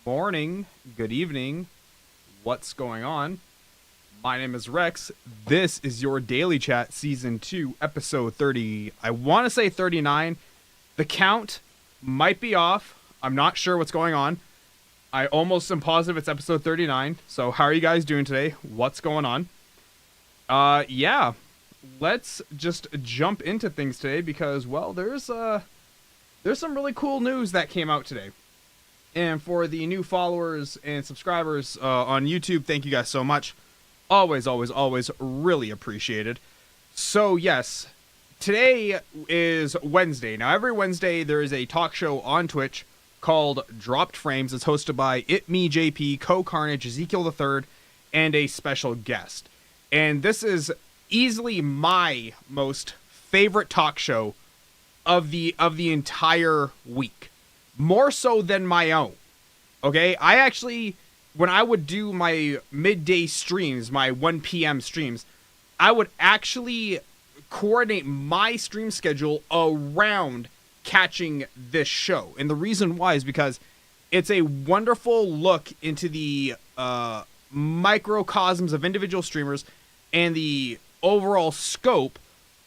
morning, good evening, what's going on? My name is Rex. This is your Daily Chat Season 2, Episode 30. I want to say 39. The count might be off. I'm not sure what's going on. I almost am positive it's Episode 39. So, how are you guys doing today? What's going on? Yeah. Let's just jump into things today because, well, there's some really cool news that came out today. And for the new followers and subscribers on YouTube, thank you guys so much. Always, always, always really appreciated. So, yes, today is Wednesday. Now, every Wednesday, there is a talk show on Twitch called Dropped Frames. It's hosted by JP, Co-Carnage, Ezekiel III, and a special guest. And this is easily my most favorite talk show of the entire week. More so than my own. Okay? I actually, when I would do my midday streams, my 1 p.m. streams, I would actually coordinate my stream schedule around catching this show. And the reason why is because it's a wonderful look into the microcosms of individual streamers and the overall scope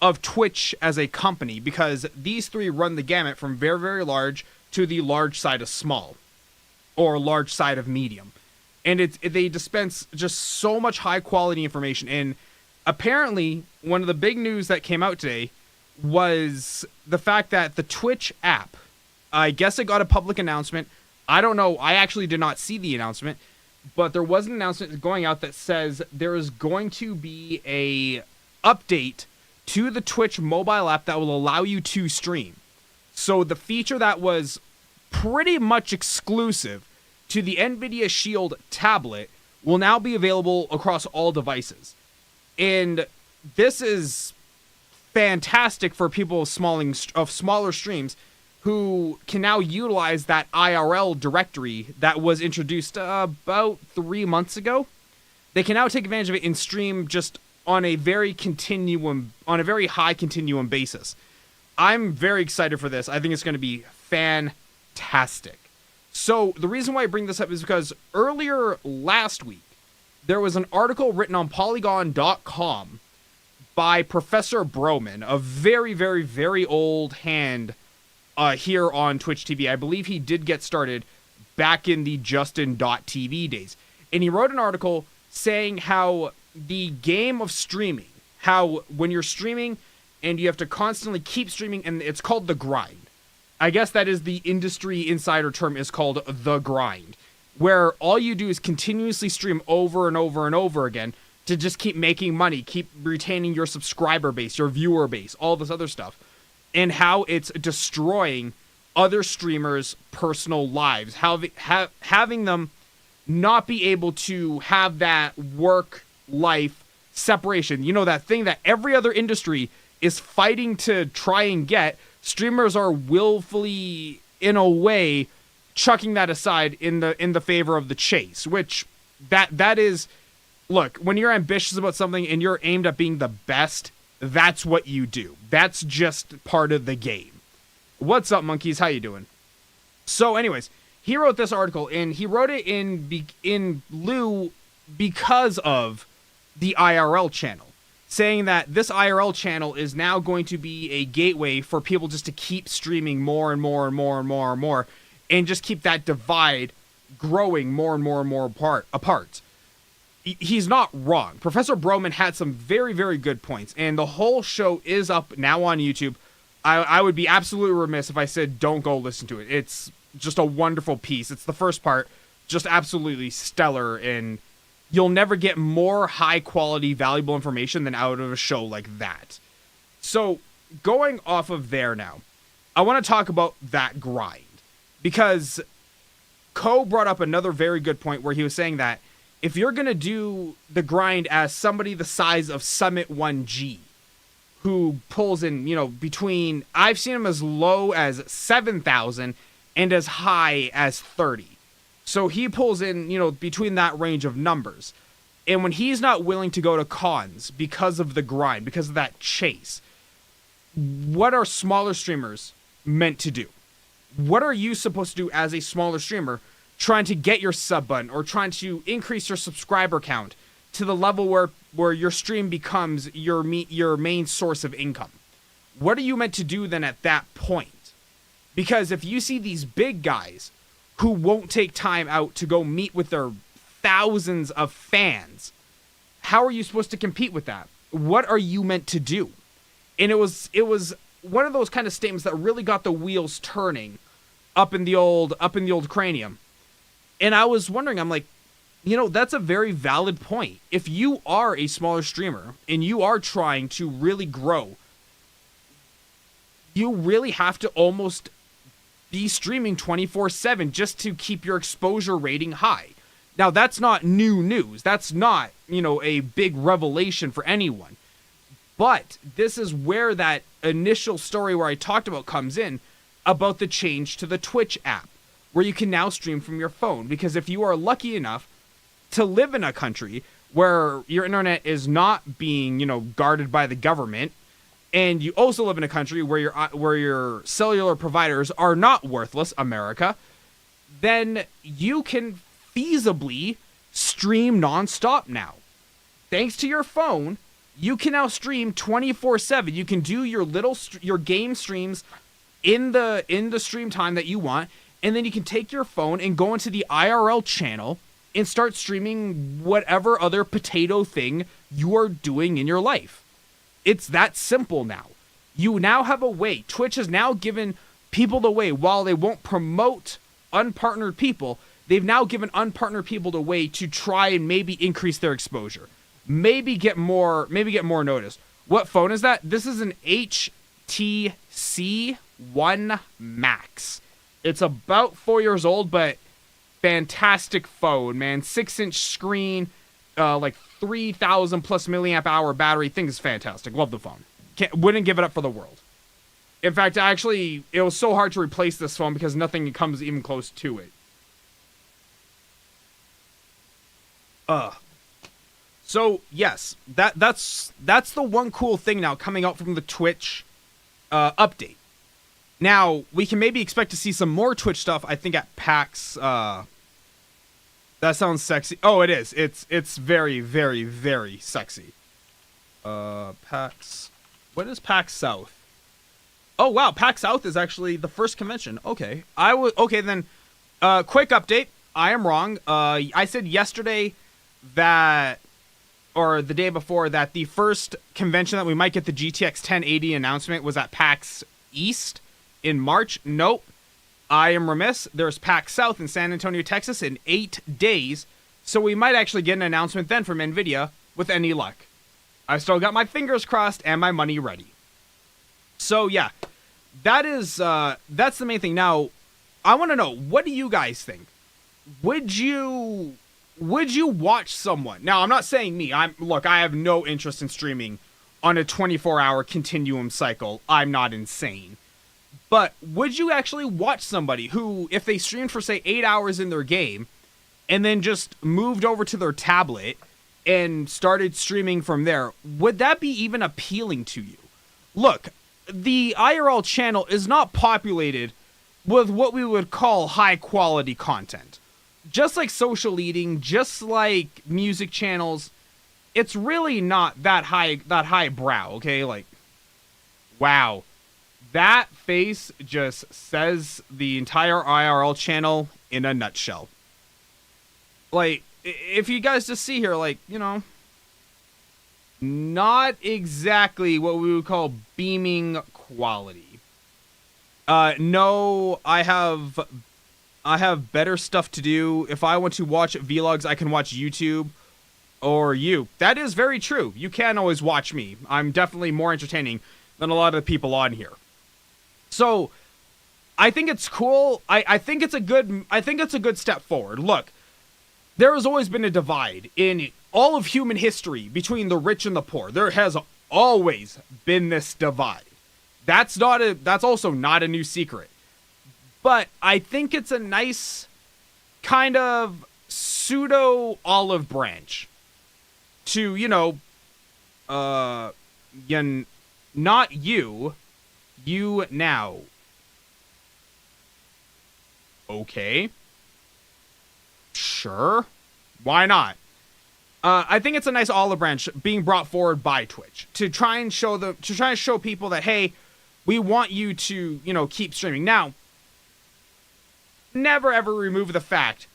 of Twitch as a company, because these three run the gamut from very, very large to the large side of small, or large side of medium. And they dispense just so much high quality information. And apparently, one of the big news that came out today was the fact that the Twitch app, I guess it got a public announcement. I don't know. I actually did not see the announcement, but there was an announcement going out that says there is going to be a update to the Twitch mobile app that will allow you to stream. So the feature that was pretty much exclusive to the NVIDIA Shield tablet will now be available across all devices. And this is fantastic for people of smaller streams who can now utilize that IRL directory that was introduced about 3 months ago. They can now take advantage of it and stream just on a very high continuum basis. I'm very excited for this. I think it's going to be fantastic. So the reason why I bring this up is because earlier last week, there was an article written on Polygon.com by Professor Broman, a very, very, very old hand here on Twitch TV. I believe he did get started back in the Justin.tv days. And he wrote an article saying how the game of streaming, how when you're streaming and you have to constantly keep streaming, and it's called the grind. I guess that is the industry insider term, is called the grind, where all you do is continuously stream over and over and over again to just keep making money, keep retaining your subscriber base, your viewer base, all this other stuff, and how it's destroying other streamers' personal lives, having them not be able to have that work-life separation. You know, that thing that every other industry is fighting to try and get. Streamers are willfully, in a way, chucking that aside in the favor of the chase, which that is, look, when you're ambitious about something and you're aimed at being the best, that's what you do. That's just part of the game. What's up, monkeys? How you doing? So anyways, he wrote this article, and he wrote it in lieu because of the IRL channel, saying that this IRL channel is now going to be a gateway for people just to keep streaming more and more and more and more and more, and just keep that divide growing more and more and more apart. He's not wrong. Professor Broman had some very, very good points, and the whole show is up now on YouTube. I would be absolutely remiss if I said don't go listen to it. It's just a wonderful piece. It's the first part, just absolutely stellar, and you'll never get more high-quality, valuable information than out of a show like that. So, going off of there now, I want to talk about that grind, because Ko brought up another very good point where he was saying that if you're going to do the grind as somebody the size of Summit 1G, who pulls in, between, I've seen him as low as 7,000 and as high as 30. So he pulls in, between that range of numbers. And when he's not willing to go to cons because of the grind, because of that chase, what are smaller streamers meant to do? What are you supposed to do as a smaller streamer trying to get your sub button or trying to increase your subscriber count to the level where your stream becomes your main source of income. What are you meant to do then at that point? Because if you see these big guys who won't take time out to go meet with their thousands of fans, how are you supposed to compete with that? What are you meant to do? And it was one of those kind of statements that really got the wheels turning up in the old cranium. And I was wondering, I'm like, that's a very valid point. If you are a smaller streamer and you are trying to really grow, you really have to almost be streaming 24/7 just to keep your exposure rating high. Now, that's not new news. That's not, a big revelation for anyone. But this is where that initial story where I talked about comes in, about the change to the Twitch app, where you can now stream from your phone. Because if you are lucky enough to live in a country where your internet is not being, guarded by the government, and you also live in a country where your cellular providers are not worthless, America, then you can feasibly stream nonstop now. Thanks to your phone, you can now stream 24/7. You can do your game streams in the stream time that you want, and then you can take your phone and go into the IRL channel and start streaming whatever other potato thing you are doing in your life. It's that simple now. You now have a way. Twitch has now given people the way. While they won't promote unpartnered people, they've now given unpartnered people the way to try and maybe increase their exposure. Maybe get more notice. What phone is that? This is an HTC One Max. It's about 4 years old, but fantastic phone, man. 6-inch screen, like 3,000 plus milliamp hour battery. Thing is fantastic. Love the phone. Wouldn't give it up for the world. In fact, actually, it was so hard to replace this phone because nothing comes even close to it. So yes, that's the one cool thing now coming out from the Twitch update. Now we can maybe expect to see some more Twitch stuff. I think at PAX. That sounds sexy. Oh, it is. It's very, very, very sexy. PAX. What is PAX South? Oh wow, PAX South is actually the first convention. Okay, okay then. Quick update. I am wrong. I said yesterday that, or the day before, that the first convention that we might get the GTX 1080 announcement was at PAX East in March. Nope. I am remiss. There's PAX South in San Antonio, Texas in 8 days. So we might actually get an announcement then from NVIDIA with any luck. I still got my fingers crossed and my money ready. So yeah, that's the main thing. Now, I want to know, what do you guys think? Would you watch someone? Now, I'm not saying me. I have no interest in streaming on a 24-hour continuum cycle. I'm not insane. But would you actually watch somebody who, if they streamed for, say, 8 hours in their game and then just moved over to their tablet and started streaming from there, would that be even appealing to you? Look, the IRL channel is not populated with what we would call high-quality content. Just like social eating, just like music channels, it's really not that high brow, okay? Like, wow. That face just says the entire IRL channel in a nutshell. Like, if you guys just see here, like, not exactly what we would call beaming quality. No, I have better stuff to do. If I want to watch vlogs, I can watch YouTube or you. That is very true. You can always watch me. I'm definitely more entertaining than a lot of the people on here. So, I think it's cool. I think it's a good step forward. Look, there has always been a divide in all of human history between the rich and the poor. There has always been this divide. That's also not a new secret. But I think it's a nice kind of pseudo olive branch to, not you now. Okay. Sure. Why not? I think it's a nice olive branch being brought forward by Twitch to try and show people that, hey, we want you to, keep streaming. Now, never ever remove the fact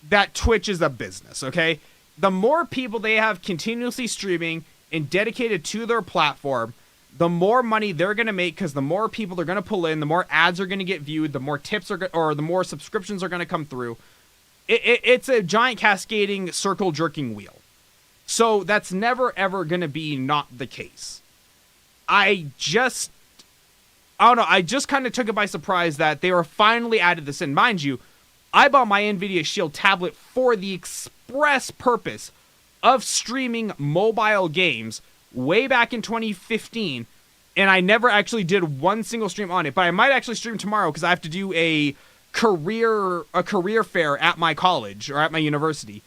that Twitch is a business, okay? The more people they have continuously streaming and dedicated to their platform, the more money they're going to make, because the more people they're going to pull in, the more ads are going to get viewed, the more tips or the more subscriptions are going to come through. It's a giant cascading circle jerking wheel. So that's never ever going to be not the case. I don't know, I just kind of took it by surprise that they were finally added this in. Mind you, I bought my NVIDIA Shield tablet for the express purpose of streaming mobile games way back in 2015, and I never actually did one single stream on it, but I might actually stream tomorrow because I have to do a career fair at my college or at my university.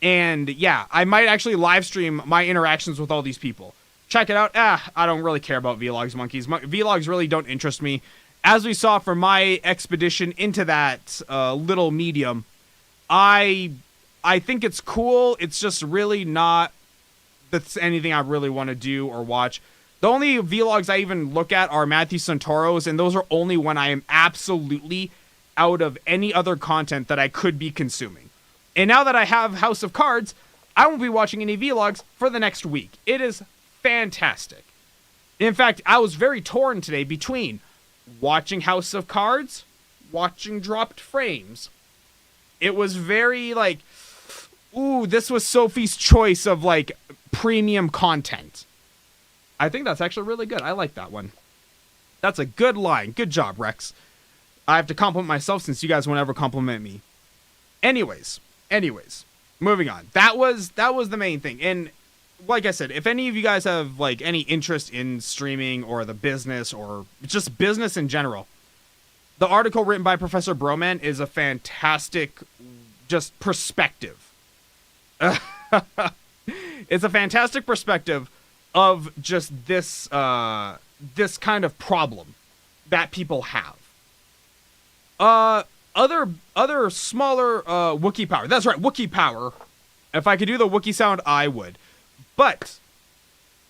And yeah, I might actually live stream my interactions with all these people. Check it out. I don't really care about vlogs, monkeys. Vlogs really don't interest me. As we saw from my expedition into that little medium, I think it's cool. It's just really not that's anything I really want to do or watch. The only vlogs I even look at are Matthew Santoro's, and those are only when I am absolutely out of any other content that I could be consuming. And now that I have House of Cards, I won't be watching any vlogs for the next week. It is fantastic. In fact, I was very torn today between watching House of Cards, watching Dropped Frames. It was very like, ooh, this was Sophie's choice of like premium content. I think that's actually really good. I like that one. That's a good line. Good job, Rex. I have to compliment myself since you guys won't ever compliment me. Anyways, moving on. That was the main thing. And like I said, if any of you guys have like any interest in streaming or the business or just business in general, the article written by Professor Broman is a fantastic just perspective. It's a fantastic perspective of just this this kind of problem that people have. Other smaller Wookiee power. That's right, Wookiee power. If I could do the Wookiee sound, I would. But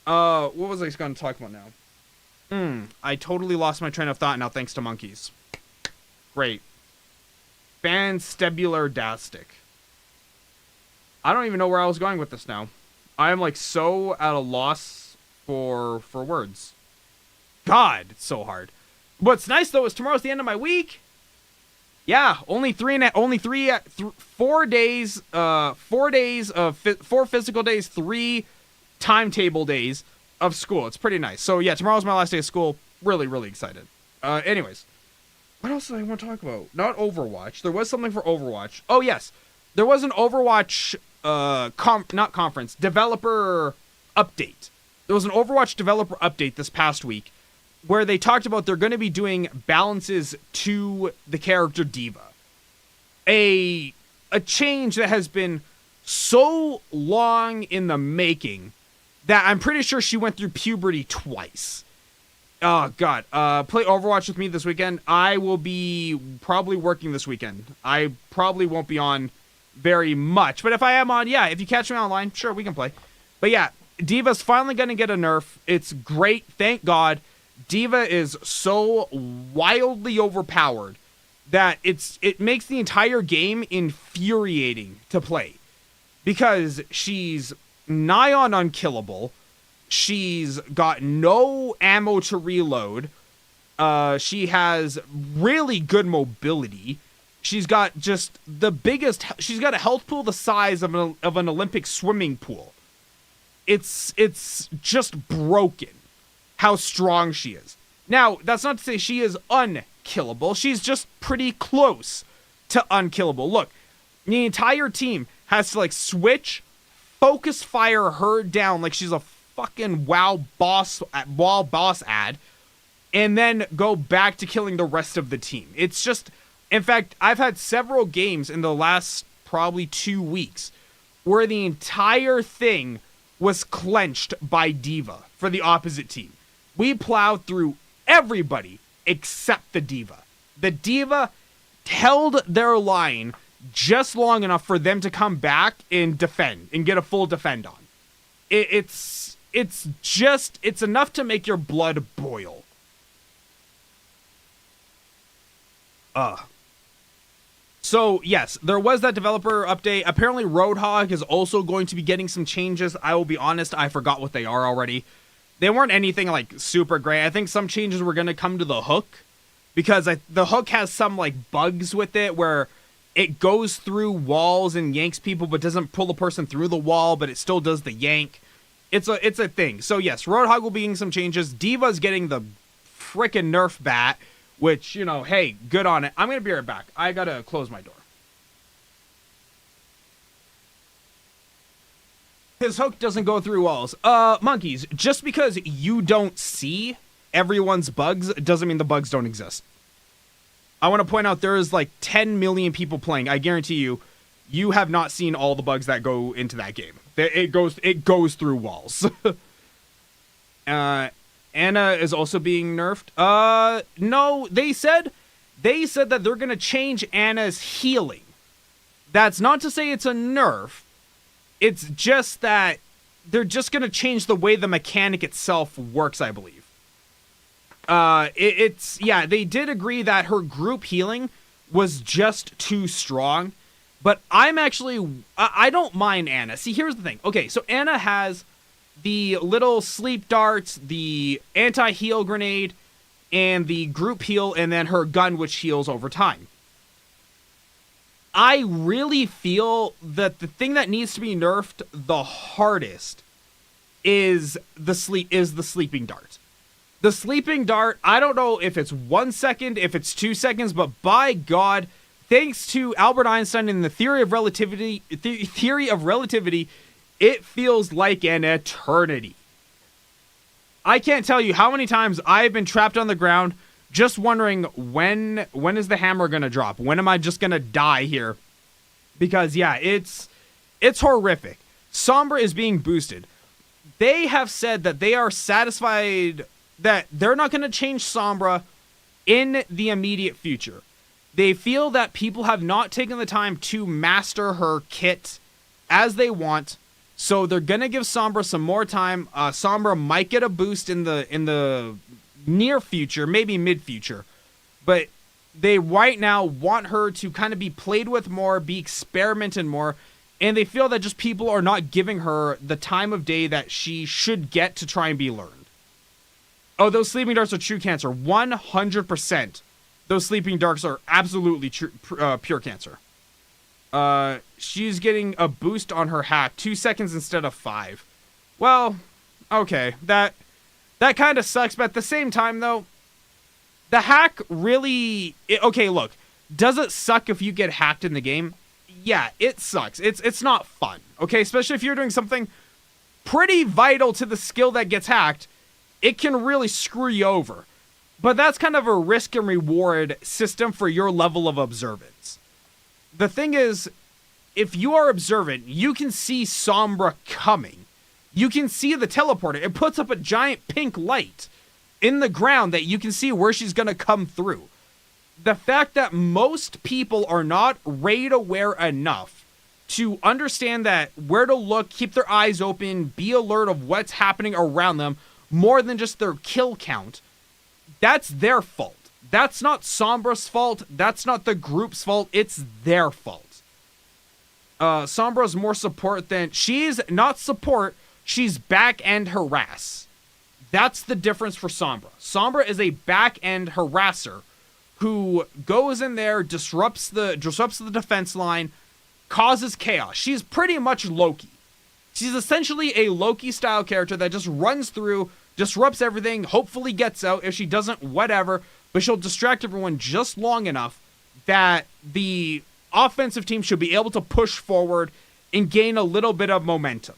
what was I going to talk about now? I totally lost my train of thought now, thanks to monkeys. Great. Fanstebular-dastic. I don't even know where I was going with this now. I am like so at a loss for words. God, it's so hard. What's nice though is tomorrow's the end of my week. Yeah, only 4 days. 4 days of 4 physical days, 3 timetable days of school. It's pretty nice. So yeah, tomorrow's my last day of school. Really, really excited. Anyways, what else did I want to talk about? Not Overwatch. There was something for Overwatch. Oh yes, there was an Overwatch not conference, developer update. There was an Overwatch developer update this past week where they talked about they're going to be doing balances to the character D.Va. A change that has been so long in the making that I'm pretty sure she went through puberty twice. Oh, God. Play Overwatch with me this weekend. I will be probably working this weekend. I probably won't be on very much. But if I am on, yeah, if you catch me online, sure, we can play. But yeah, D.Va's finally going to get a nerf. It's great. Thank God. D.Va is so wildly overpowered that it makes the entire game infuriating to play. Because she's nigh on unkillable. She's got no ammo to reload. She has really good mobility. She's got just the biggest... She's got a health pool the size of an Olympic swimming pool. It's just broken how strong she is. Now, that's not to say she is unkillable. She's just pretty close to unkillable. Look, the entire team has to, like, switch, focus fire her down like she's a fucking WoW boss ad, and then go back to killing the rest of the team. It's just... In fact, I've had several games in the last probably 2 weeks where the entire thing was clenched by D.Va for the opposite team. We plowed through everybody except the D.Va. The D.Va held their line just long enough for them to come back and defend and get a full defend on. It's enough to make your blood boil. So, yes, there was that developer update. Apparently, Roadhog is also going to be getting some changes. I will be honest, I forgot what they are already. They weren't anything, like, super great. I think some changes were going to come to the hook, because the hook has some, like, bugs with it where it goes through walls and yanks people, but doesn't pull the person through the wall, but it still does the yank. It's a thing. So, yes, Roadhog will be getting some changes. D.Va's getting the frickin' Nerf bat, which, you know, hey, good on it. I'm going to be right back. I got to close my door. His hook doesn't go through walls. Monkeys, just because you don't see everyone's bugs doesn't mean the bugs don't exist. I want to point out there is like 10 million people playing. I guarantee you have not seen all the bugs that go into that game. It goes through walls. Ana is also being nerfed. No, they said that they're gonna change Ana's healing. That's not to say it's a nerf. It's just that they're just gonna change the way the mechanic itself works, I believe. They did agree that her group healing was just too strong, but I don't mind Ana. See, here's the thing. Okay, so Ana has the little sleep darts, the anti-heal grenade, and the group heal, and then her gun, which heals over time. I really feel that the thing that needs to be nerfed the hardest is the sleeping dart. The sleeping dart, I don't know if it's 1 second, if it's 2 seconds, but by God, thanks to Albert Einstein and the theory of relativity, it feels like an eternity. I can't tell you how many times I've been trapped on the ground just wondering when is the hammer going to drop? When am I just going to die here? Because, yeah, it's horrific. Sombra is being boosted. They have said that they are satisfied that they're not going to change Sombra in the immediate future. They feel that people have not taken the time to master her kit as they want. So they're gonna give Sombra some more time. Sombra might get a boost in the near future, maybe mid future, but they right now want her to kind of be played with more, be experimented more, and they feel that just people are not giving her the time of day that she should get to try and be learned. Oh, those sleeping darts are true cancer. 100%. Those sleeping darts are absolutely pure cancer. She's getting a boost on her hack, 2 seconds instead of 5. Well, okay, that kind of sucks, but at the same time, though, the hack really... okay, look, does it suck if you get hacked in the game? Yeah, it sucks. It's not fun, okay? Especially if you're doing something pretty vital to the skill that gets hacked, it can really screw you over. But that's kind of a risk and reward system for your level of observance. The thing is, if you are observant, you can see Sombra coming. You can see the teleporter. It puts up a giant pink light in the ground that you can see where she's going to come through. The fact that most people are not raid aware enough to understand that where to look, keep their eyes open, be alert of what's happening around them, more than just their kill count, that's their fault. That's not Sombra's fault. That's not the group's fault. It's their fault. Sombra's more support than... she's not support. She's back-end harass. That's the difference for Sombra. Sombra is a back-end harasser who goes in there, disrupts the defense line, causes chaos. She's pretty much Loki. She's essentially a Loki-style character that just runs through, disrupts everything, hopefully gets out. If she doesn't, whatever. But she'll distract everyone just long enough that the offensive team should be able to push forward and gain a little bit of momentum.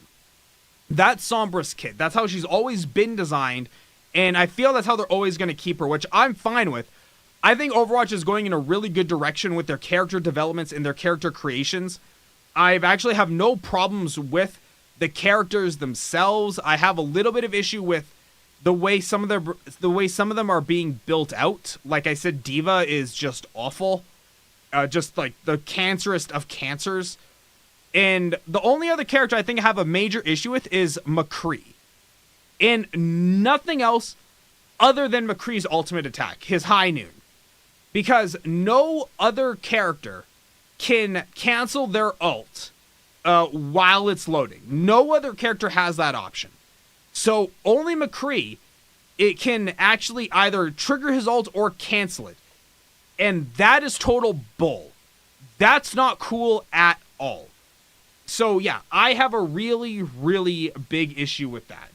That's Sombra's kit. That's how she's always been designed, and I feel that's how they're always going to keep her, which I'm fine with. I think Overwatch is going in a really good direction with their character developments and their character creations. I actually have no problems with the characters themselves. I have a little bit of issue with the way some of them are being built out. Like I said, D.Va is just awful. just like the cancerous of cancers. And the only other character I think I have a major issue with is McCree. And nothing else other than McCree's ultimate attack, his high noon. Because no other character can cancel their ult while it's loading. No other character has that option. So only McCree, it can actually either trigger his ult or cancel it. And that is total bull. That's not cool at all. So yeah, I have a really, really big issue with that.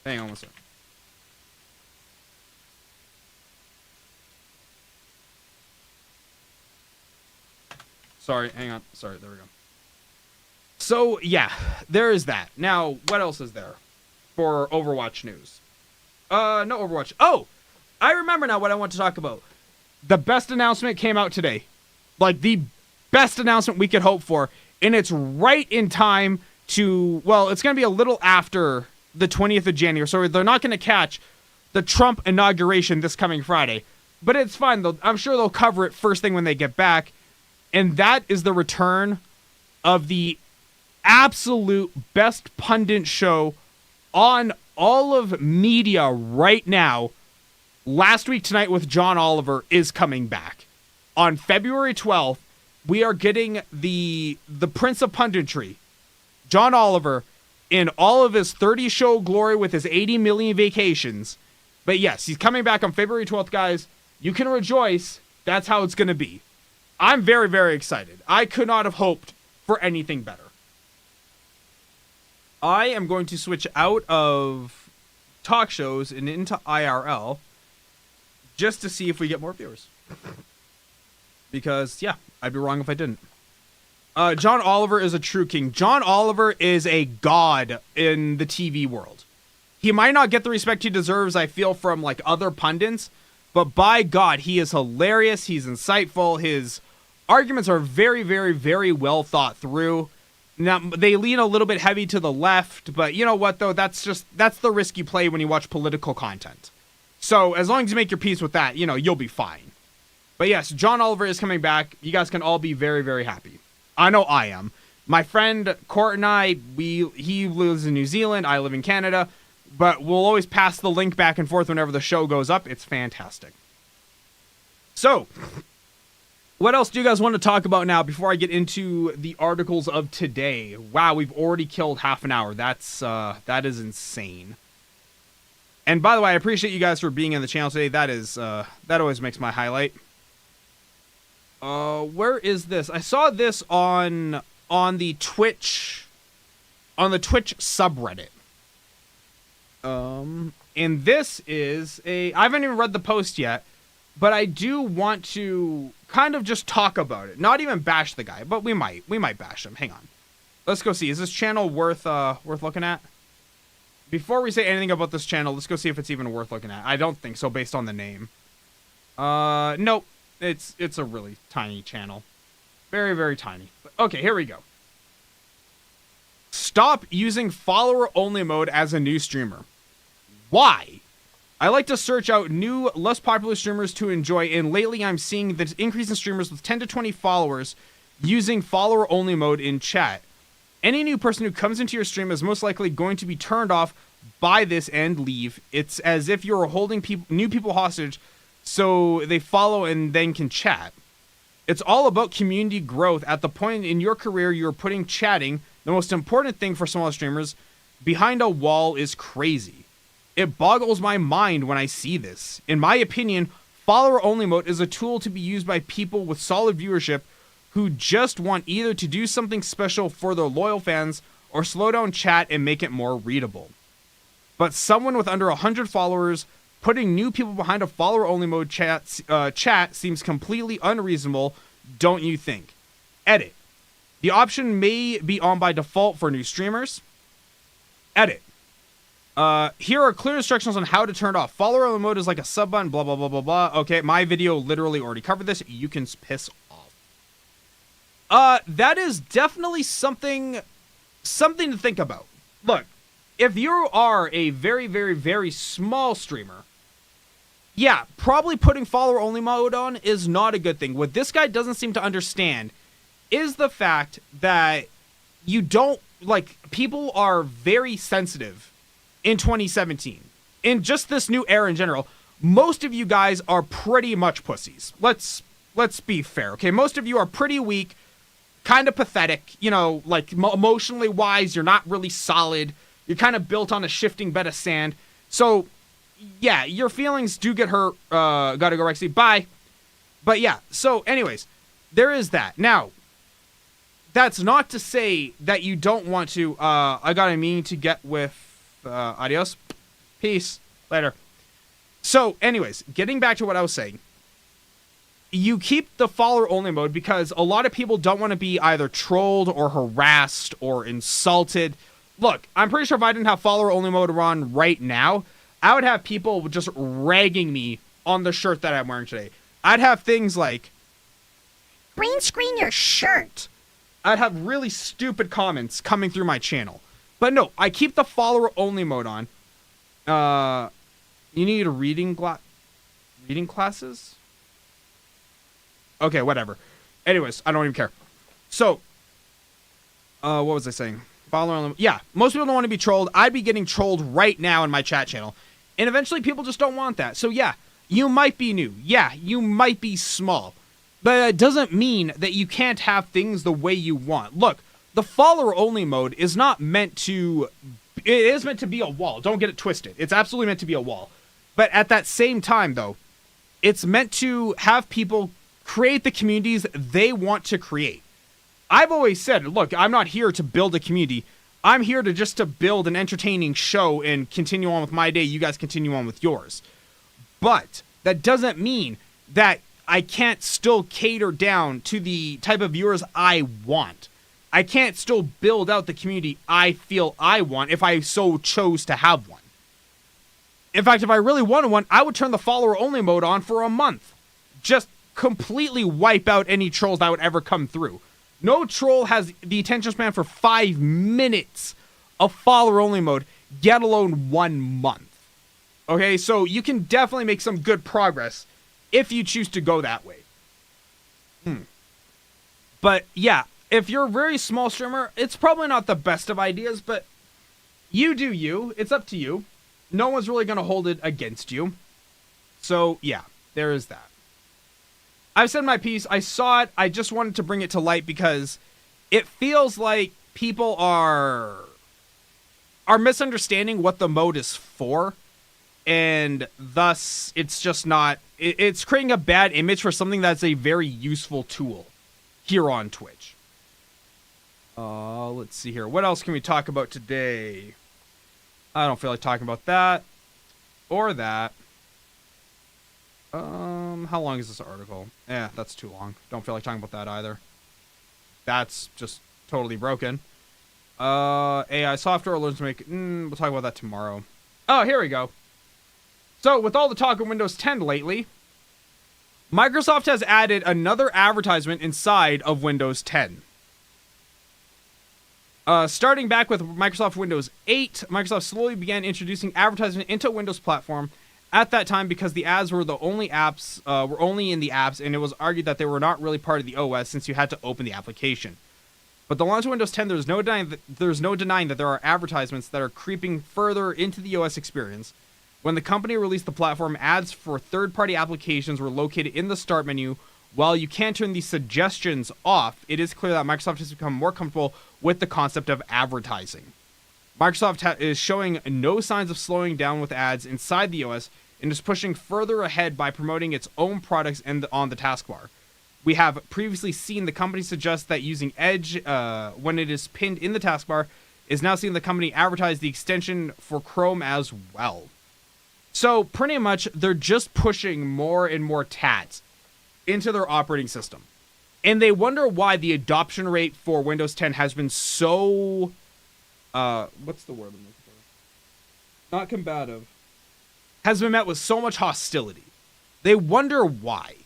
Hang on one second. Sorry, hang on. Sorry, there we go. So, yeah, there is that. Now, what else is there for Overwatch news? No Overwatch. Oh, I remember now what I want to talk about. The best announcement came out today. Like, the best announcement we could hope for. And it's right in time to, well, it's going to be a little after the 20th of January. So they're not going to catch the Trump inauguration this coming Friday. But it's fine. I'm sure they'll cover it first thing when they get back. And that is the return of the absolute best pundit show on all of media right now. Last Week Tonight with John Oliver is coming back. On February 12th, we are getting the Prince of Punditry, John Oliver, in all of his 30 show glory with his 80 million vacations. But yes, he's coming back on February 12th, guys. You can rejoice. That's how it's going to be. I'm very, very excited. I could not have hoped for anything better. I am going to switch out of talk shows and into IRL just to see if we get more viewers. Because, yeah, I'd be wrong if I didn't. John Oliver is a true king. John Oliver is a god in the TV world. He might not get the respect he deserves, I feel, from like other pundits, but by God, he is hilarious. He's insightful. His arguments are very, very, very well thought through. Now, they lean a little bit heavy to the left, but you know what, though? That's the risk you play when you watch political content. So as long as you make your peace with that, you know, you'll be fine. But yes, John Oliver is coming back. You guys can all be very, very happy. I know I am. My friend Court and I, he lives in New Zealand. I live in Canada. But we'll always pass the link back and forth whenever the show goes up. It's fantastic. So, what else do you guys want to talk about now before I get into the articles of today? Wow, we've already killed half an hour. That is insane. And by the way, I appreciate you guys for being in the channel today. That always makes my highlight. Where is this? I saw this on the Twitch subreddit. And this is I haven't even read the post yet, but I do want to kind of just talk about it. Not even bash the guy, but we might bash him. Hang on. Let's go see. Is this channel worth looking at? Before we say anything about this channel, let's go see if it's even worth looking at. I don't think so based on the name. Nope. It's a really tiny channel. Very, very tiny. But, okay, here we go. Stop using follower-only mode as a new streamer. Why? I like to search out new, less popular streamers to enjoy, and lately I'm seeing the increase in streamers with 10 to 20 followers using follower-only mode in chat. Any new person who comes into your stream is most likely going to be turned off by this and leave. It's as if you're holding new people hostage so they follow and then can chat. It's all about community growth. At the point in your career you're putting chatting, the most important thing for smaller streamers, behind a wall is crazy. It boggles my mind when I see this. In my opinion, follower-only mode is a tool to be used by people with solid viewership who just want either to do something special for their loyal fans or slow down chat and make it more readable. But someone with under 100 followers putting new people behind a follower-only mode chat seems completely unreasonable, don't you think? Edit. The option may be on by default for new streamers. Edit. Here are clear instructions on how to turn it off. Follower-only mode is like a sub button, blah, blah, blah, blah, blah. Okay, my video literally already covered this. You can piss off. That is definitely something to think about. Look, if you are a very, very, very small streamer, yeah, probably putting follower only mode on is not a good thing. What this guy doesn't seem to understand is the fact that you don't, like, people are very sensitive in 2017. In just this new era in general, most of you guys are pretty much pussies. Let's be fair, okay? Most of you are pretty weak, kind of pathetic, you know, like emotionally wise, you're not really solid. You're kind of built on a shifting bed of sand. So, yeah, your feelings do get hurt. Gotta go, Rexy. Bye. But yeah, so anyways, there is that. Now, that's not to say that you don't want to. I got a meeting to get with. Adios. Peace. Later. So, anyways, getting back to what I was saying. You keep the follower only mode because a lot of people don't want to be either trolled or harassed or insulted. Look, I'm pretty sure if I didn't have follower only mode on right now, I would have people just ragging me on the shirt that I'm wearing today. I'd have things like, green screen your shirt. I'd have really stupid comments coming through my channel. But no, I keep the follower only mode on. You need reading classes? Okay, whatever. Anyways, I don't even care. So, what was I saying? Follower only. Yeah, most people don't want to be trolled. I'd be getting trolled right now in my chat channel. And eventually people just don't want that. So yeah, you might be new. Yeah, you might be small. But it doesn't mean that you can't have things the way you want. Look, the follower only mode is not meant to... It is meant to be a wall. Don't get it twisted. It's absolutely meant to be a wall. But at that same time, though, it's meant to have people create the communities they want to create. I've always said, look, I'm not here to build a community. I'm here to build an entertaining show and continue on with my day. You guys continue on with yours. But that doesn't mean that I can't still cater down to the type of viewers I want. I can't still build out the community I feel I want if I so chose to have one. In fact, if I really wanted one, I would turn the follower only mode on for a month. Just completely wipe out any trolls that would ever come through. No troll has the attention span for 5 minutes of follower only mode, let alone 1 month. Okay, so you can definitely make some good progress if you choose to go that way. But yeah, if you're a very small streamer, it's probably not the best of ideas, but you do you. It's up to you. No one's really going to hold it against you. So yeah, there is that. I've said my piece. I saw it. I just wanted to bring it to light because it feels like people are misunderstanding what the mode is for. And thus, it's just not... It's creating a bad image for something that's a very useful tool here on Twitch. Let's see here. What else can we talk about today? I don't feel like talking about that. Or that. How long is this article? Yeah, that's too long. Don't feel like talking about that either. That's just totally broken. AI software learns to make... we'll talk about that tomorrow. Oh, here we go. So, with all the talk of Windows 10 lately, Microsoft has added another advertisement inside of Windows 10. Starting back with Microsoft Windows 8, Microsoft slowly began introducing advertisement into Windows platform at that time because the ads were the only apps, were only in the apps, and it was argued that they were not really part of the OS since you had to open the application. But the launch of Windows 10, there's no denying that there are advertisements that are creeping further into the OS experience. When the company released the platform, ads for third-party applications were located in the start menu. While you can turn these suggestions off, it is clear that Microsoft has become more comfortable with the concept of advertising. Microsoft is showing no signs of slowing down with ads inside the OS and is pushing further ahead by promoting its own products on the taskbar. We have previously seen the company suggest that using Edge when it is pinned in the taskbar is now seeing the company advertise the extension for Chrome as well. So pretty much they're just pushing more and more tabs into their operating system. And they wonder why the adoption rate for Windows 10 has been so... what's the word I'm looking for? Not combative. Has been met with so much hostility. They wonder why.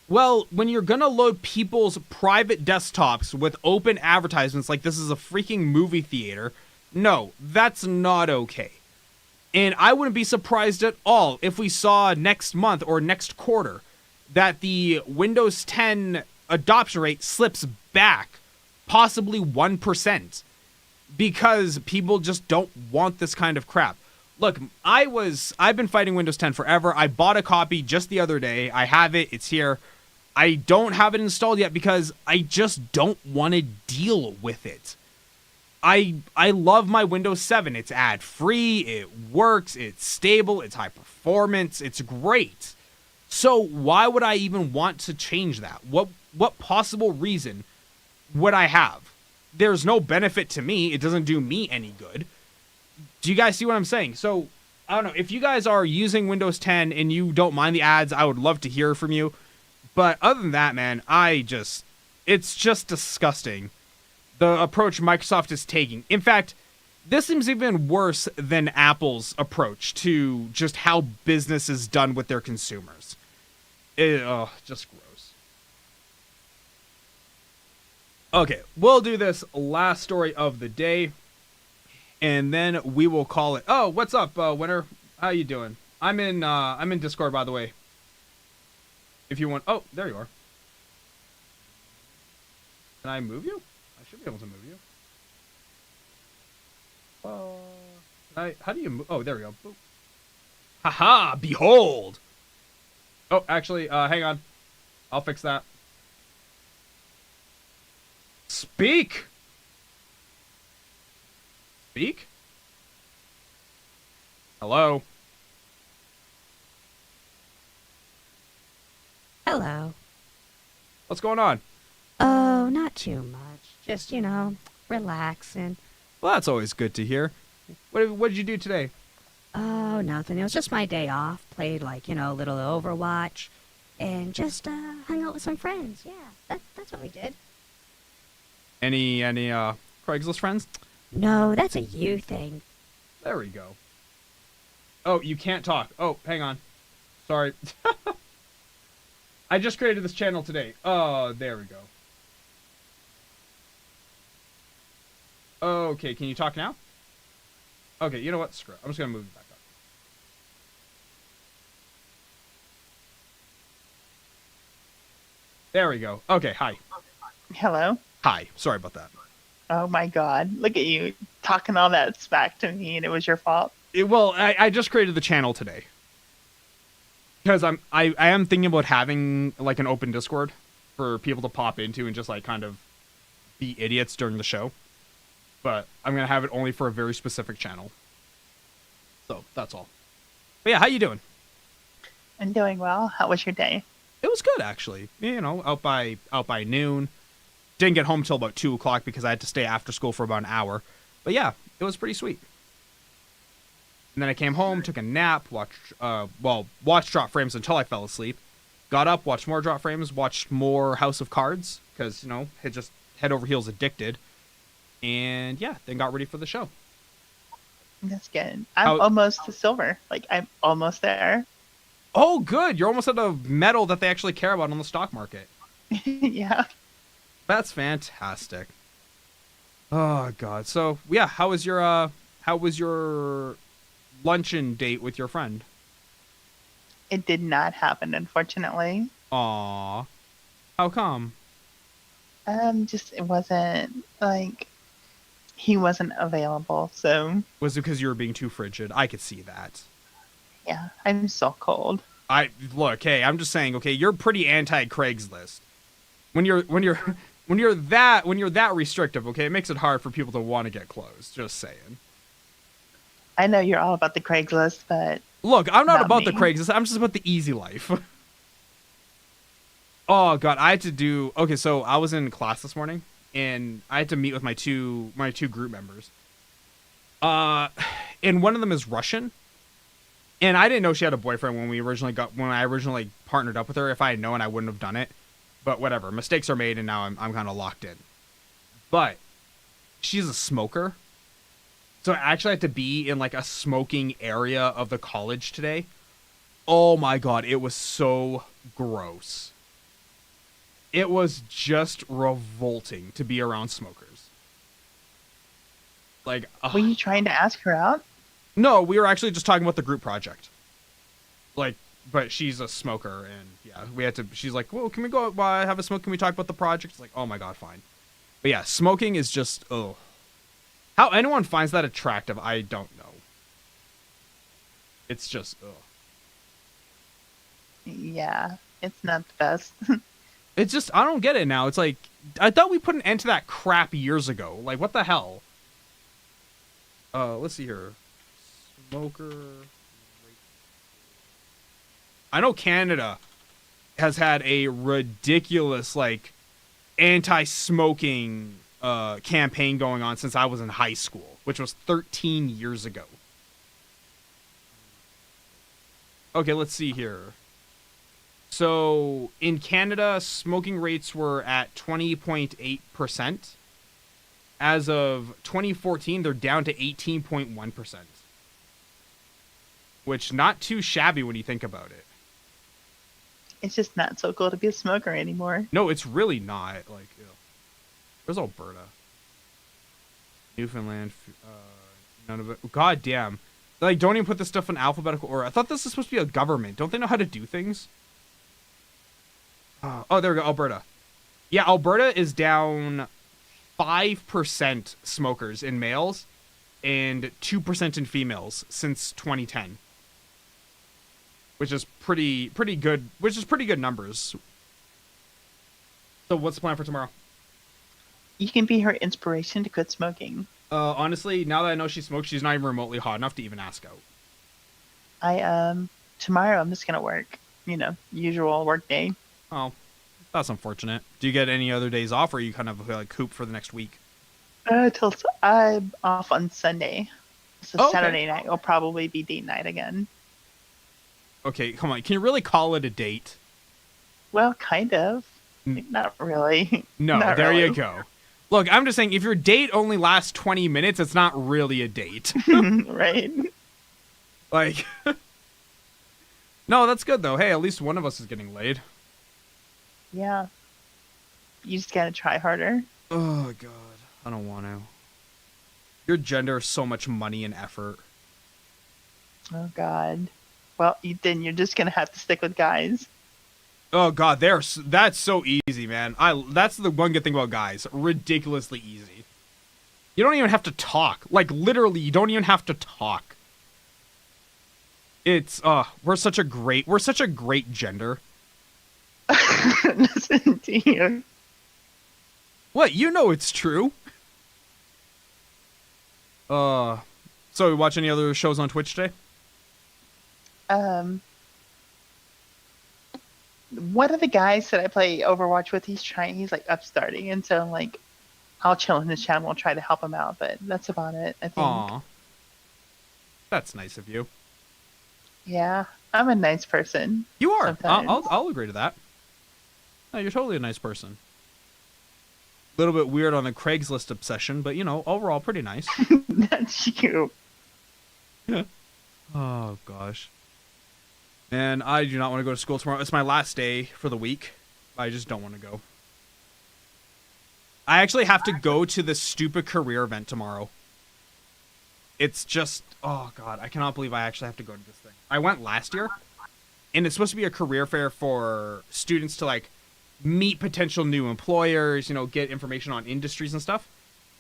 Well, when you're gonna load people's private desktops with open advertisements like this is a freaking movie theater, no, that's not okay. And I wouldn't be surprised at all if we saw next month or next quarter that the Windows 10 adoption rate slips back possibly 1% because people just don't want this kind of crap. Look, I've been fighting Windows 10 forever. I bought a copy just the other day. I have it. It's here. I don't have it installed yet because I just don't want to deal with it. I love my Windows 7. It's ad-free, it works, it's stable, it's high performance, it's great. So why would I even want to change that? What possible reason would I have? There's no benefit to me. It doesn't do me any good. Do you guys see what I'm saying? So, I don't know. If you guys are using Windows 10 and you don't mind the ads, I would love to hear from you. But other than that, man, it's just disgusting, the approach Microsoft is taking. In fact, this seems even worse than Apple's approach to just how business is done with their consumers. Just gross. Okay, we'll do this last story of the day, and then we will call it. Oh, what's up, Winter? How you doing? I'm in Discord, by the way. If you want. Oh, there you are. Can I move you? I should be able to move you. How do you move? Oh, there we go. Boop. Haha, behold! Oh, actually, hang on. I'll fix that. Speak! Speak? Hello? Hello. What's going on? Oh, not too much. Just, relaxing. Well, that's always good to hear. What did you do today? Oh, nothing. It was just my day off. Played, a little Overwatch. And just, hung out with some friends. Yeah, that's what we did. Any Craigslist friends? No, that's a you thing. There we go. Oh, you can't talk. Oh, hang on. Sorry. I just created this channel today. Oh, there we go. Okay, can you talk now? Okay, you know what? Screw it. I'm just going to move you back up. There we go. Okay, hi. Hello? Hi. Sorry about that. Oh my god. Look at you talking all that smack to me and it was your fault. I just created the channel today. Because I am thinking about having like an open Discord for people to pop into and just like kind of be idiots during the show. But I'm going to have it only for a very specific channel. So, that's all. But yeah, how you doing? I'm doing well. How was your day? It was good, actually. Out by noon. Didn't get home till about 2 o'clock because I had to stay after school for about an hour. But yeah, it was pretty sweet. And then I came home, took a nap, watched Drop Frames until I fell asleep. Got up, watched more Drop Frames, watched more House of Cards, because, had just head over heels addicted. And yeah, then got ready for the show. That's good. I'm almost to silver. I'm almost there. Oh, good. You're almost at a medal that they actually care about on the stock market. Yeah. That's fantastic. Oh, God. So, yeah, how was your luncheon date with your friend? It did not happen, unfortunately. Aw. How come? It wasn't, he wasn't available, so... Was it because you were being too frigid? I could see that. Yeah, I'm so cold. Look, hey, I'm just saying, okay, you're pretty anti-Craigslist. When you're that restrictive, okay, it makes it hard for people to want to get close. Just saying. I know you're all about the Craigslist, but... Look, I'm not about me. the Craigslist. I'm just about the easy life. Oh, God, I had to do... Okay, so I was in class this morning, and I had to meet with my two group members. And one of them is Russian. And I didn't know she had a boyfriend when I originally partnered up with her. If I had known, I wouldn't have done it. But whatever, mistakes are made, and now I'm kind of locked in. But she's a smoker. So I actually had to be in a smoking area of the college today. Oh my God, it was so gross. It was just revolting to be around smokers. Were you trying to ask her out? No, we were actually just talking about the group project. Like, but she's a smoker, and yeah, we had to. She's like, "Well, can we go have a smoke? Can we talk about the project?" It's like, "Oh my god, fine." But yeah, smoking is just how anyone finds that attractive, I don't know. It's just Yeah, it's not the best. It's just I don't get it now. It's like I thought we put an end to that crap years ago. Like what the hell? Let's see here. Smoker. I know Canada has had a ridiculous like anti-smoking campaign going on since I was in high school, which was 13 years ago. Okay, let's see here. So, in Canada, smoking rates were at 20.8%. As of 2014, they're down to 18.1%. Which, not too shabby when you think about it. It's just not so cool to be a smoker anymore. No, it's really not. Like, ew. Where's Alberta? Newfoundland. None of it. God damn. Like, don't even put this stuff in alphabetical order. I thought this is supposed to be a government. Don't they know how to do things? Oh, there we go. Alberta. Yeah, Alberta is down 5% smokers in males and 2% in females since 2010. Which is pretty good. Which is pretty good numbers. So what's the plan for tomorrow? You can be her inspiration to quit smoking. Honestly, now that I know she smokes, she's not even remotely hot enough to even ask out. Tomorrow I'm just gonna work. Usual work day. Oh, that's unfortunate. Do you get any other days off, or are you kind of like coop for the next week? I'm off on Sunday. So okay. Saturday night will probably be date night again. Okay, come on. Can you really call it a date? Well, kind of. Not really. No, Not there really. you go. Look, I'm just saying, if your date only lasts 20 minutes, it's not really a date. Right. Like, no, that's good, though. Hey, at least one of us is getting laid. Yeah. You just gotta try harder. Oh, God. I don't want to. Your gender is so much money and effort. Oh, God. Well, then you're just gonna have to stick with guys. Oh, God, that's so easy, man. That's the one good thing about guys. Ridiculously easy. You don't even have to talk. Like, literally, you don't even have to talk. It's, we're such a great gender. Listen to you. What? You know it's true. So you watch any other shows on Twitch today? One of the guys that I play Overwatch with, he's like upstarting, and so like I'll chill in his channel and try to help him out, but that's about it, I think. Aw. That's nice of you. Yeah, I'm a nice person. You are. Sometimes. I'll agree to that. No, you're totally a nice person. A little bit weird on the Craigslist obsession, but overall pretty nice. That's you. Oh gosh. And I do not want to go to school tomorrow. It's my last day for the week. I just don't want to go. I actually have to go to this stupid career event tomorrow. It's just, oh god, I cannot believe I actually have to go to this thing. I went last year, and it's supposed to be a career fair for students to like meet potential new employers, get information on industries and stuff.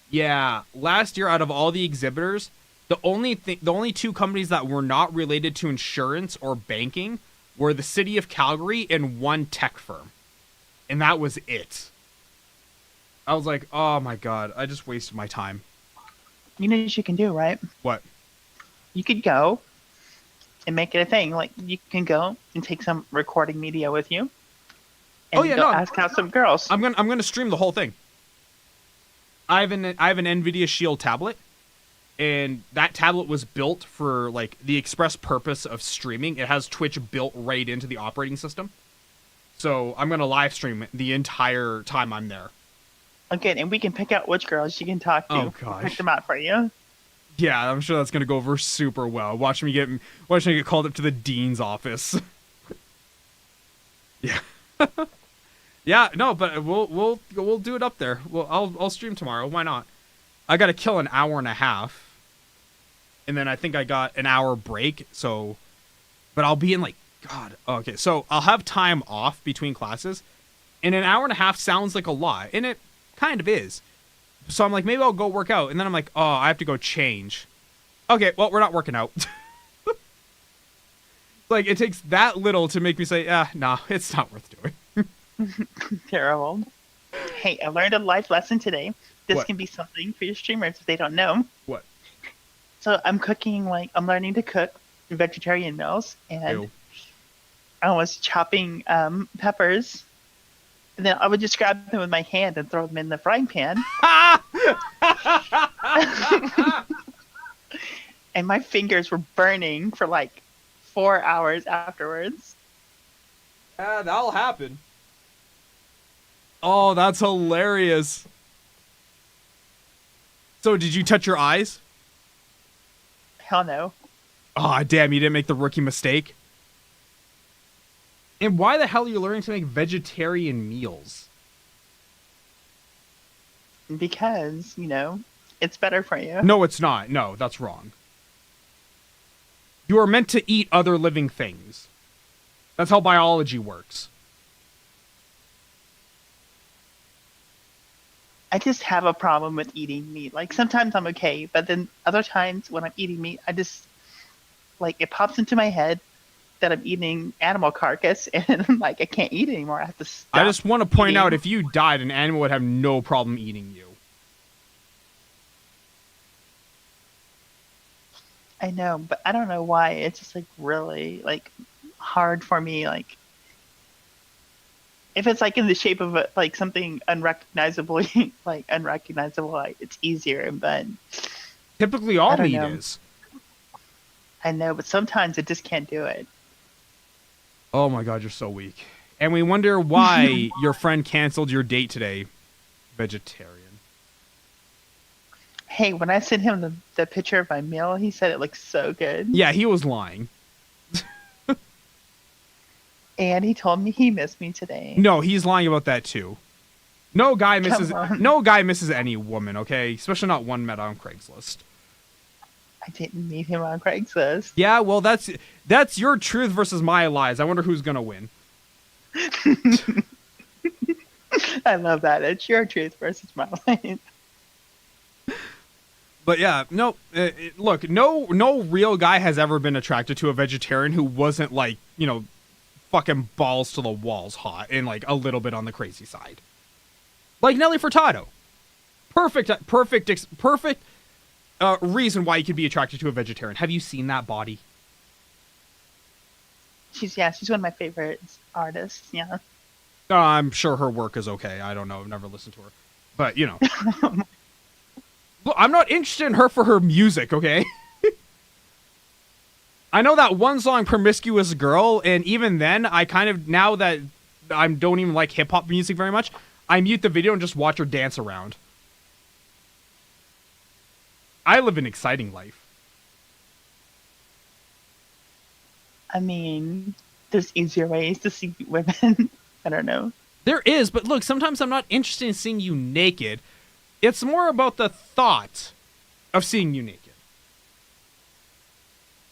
Yeah, last year out of all the exhibitors, the only two companies that were not related to insurance or banking were the city of Calgary and one tech firm. And that was it. I was like, oh my god, I just wasted my time. You know what you can do, right? What? You could go and make it a thing. Like, you can go and take some recording media with you. And ask out some girls. I'm gonna stream the whole thing. I have an NVIDIA Shield tablet. And that tablet was built for like the express purpose of streaming. It has Twitch built right into the operating system. So I'm going to live stream it the entire time I'm there. Okay, and we can pick out which girls you can talk to. Oh, gosh. Pick them out for you. Yeah, I'm sure that's going to go over super well. Watch me get called up to the dean's office. Yeah. Yeah, no, but we'll do it up there. I'll stream tomorrow. Why not? I got to kill an hour and a half. and then I think I got an hour break. So, but I'll be in like, God, okay. So I'll have time off between classes, and an hour and a half sounds like a lot, and it kind of is. So I'm like, maybe I'll go work out, and then I'm like, oh, I have to go change. Okay, well, we're not working out. Like, it takes that little to make me say, nah, it's not worth doing. Terrible. Hey, I learned a life lesson today. This What? can be something for your streamers if they don't know. What? So I'm I'm learning to cook vegetarian meals, and Ew. I was chopping peppers, and then I would just grab them with my hand and throw them in the frying pan. And my fingers were burning for like 4 hours afterwards. Yeah, that'll happen. Oh, that's hilarious. So, did you touch your eyes? Hell no. Oh, damn, you didn't make the rookie mistake. And why the hell are you learning to make vegetarian meals? Because, it's better for you. No, it's not. No, that's wrong. You are meant to eat other living things. That's how biology works. I just have a problem with eating meat. Like, sometimes I'm okay, but then other times when I'm eating meat, I just, like, it pops into my head that I'm eating animal carcass, and I'm like, I can't eat anymore. I have to stop. I just want to point eating. out, if you died, an animal would have no problem eating you. I know, but I don't know why. It's just, like, really, like, hard for me, like, if it's like in the shape of like something unrecognizably unrecognizable, like, it's easier. But Typically, all I don't meat know. is. I know, but sometimes it just can't do it. Oh my god, you're so weak. And we wonder why your friend canceled your date today. Vegetarian. Hey, when I sent him the picture of my meal, he said it looks so good. Yeah, he was lying. And he told me he missed me today. No, he's lying about that too. No guy misses Come on. no guy misses any woman, okay? Especially not one met on Craigslist. I didn't meet him on Craigslist. Yeah, well that's your truth versus my lies. I wonder who's gonna win. I love that. It's your truth versus my life. But yeah, no. Look, no real guy has ever been attracted to a vegetarian who wasn't like, fucking balls to the walls hot and like a little bit on the crazy side. Like Nelly Furtado. Perfect reason why you could be attracted to a vegetarian. Have you seen that body? She's one of my favorite artists. Yeah. I'm sure her work is okay. I don't know. I've never listened to her. But, Look, I'm not interested in her for her music, okay? I know that one song, Promiscuous Girl, and even then, I kind of, now that I don't even like hip-hop music very much, I mute the video and just watch her dance around. I live an exciting life. I mean, there's easier ways to see women. I don't know. There is, but look, sometimes I'm not interested in seeing you naked. It's more about the thought of seeing you naked.